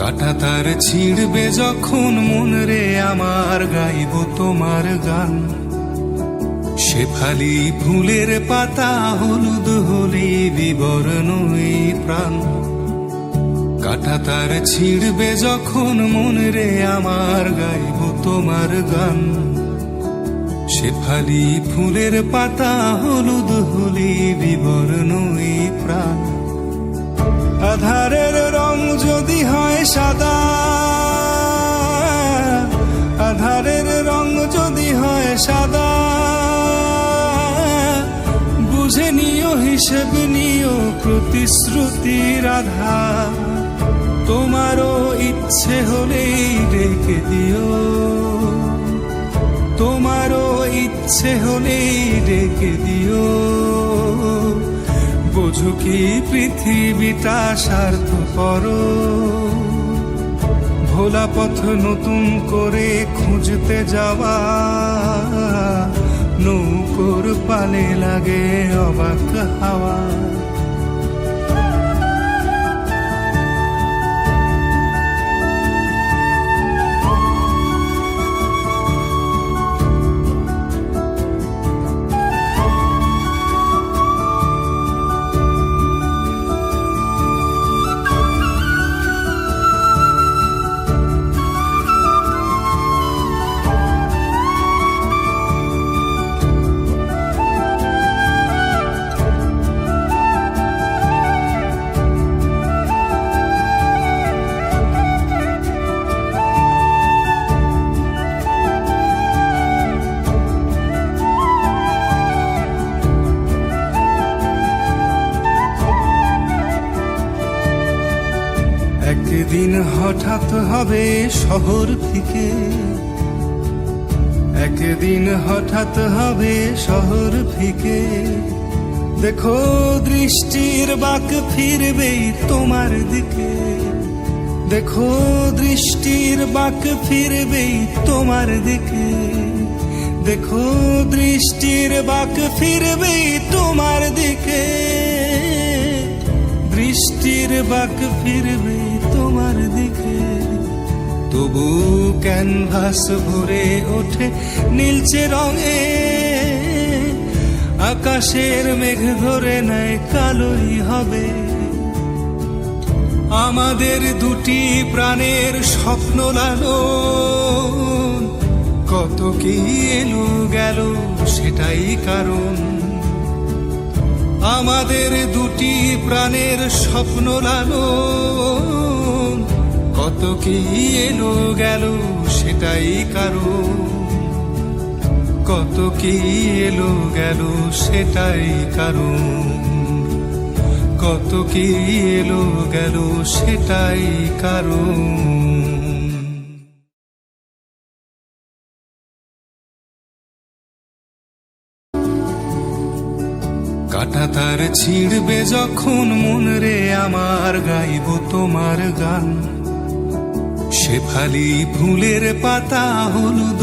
কাঁটা তার ছিঁড়বে যখন মন রে আমার, গাইব তোমার গান। শেফালি ফুলের পাতা হলুদ হলে বিবর্ণ এই প্রাণ। কাঁটা তার ছিঁড়বে যখন মন রে আমার, গাইব তোমার গান। শেফালি ফুলের পাতা হলুদ হলে বিবর্ণ এই প্রাণ। আধারের রং যদি হয় সাদা, আধারের রং যদি হয় সাদা, বুঝে নিও হিসেব নিও প্রতিশ্রুতির আধার। তোমারও ইচ্ছে হলেই ডেকে দিও, তোমারও ইচ্ছে হলেই ডেকে দিও। বোঝো কি পৃথিবীটা স্বার্থপর, ভোলা পথ নতুন করে খুঁজতে যাওয়া। নৌকোর পালে লাগে অবাক হাওয়া। একদিন হঠাৎ হবে শহর থেকে, একদিন হঠাৎ হবে শহর থেকে। দেখো দৃষ্টির বাঁক ফিরবে তোমার দিকে, দেখো দৃষ্টির বাঁক ফিরবে তোমার দিকে। দেখো দৃষ্টির বাঁক ফিরবে তোমার দিকে, দৃষ্টির বাঁক ফিরবে তোমার দিকে। তবু ক্যানভাস ভরে ওঠে নীলচে রঙে, আকাশের মেঘ ধরে নেয় কালোই হবে। আমাদের দুটি প্রাণের স্বপ্ন লালন, কত কি এলো গেল সেটাই কারণ। আমাদের দুটি প্রাণের স্বপ্ন লালন, কত কি এলো গেল সেটাই কারণ। কত কি এলো গেল সেটাই কারণ। কত কি এলো গেল সেটাই কারণ। কাঁটা তার ছিঁড়বে যখন মন রে আমার, গাইব তোমার গান। শেফালি ফুলের পাতা হলুদ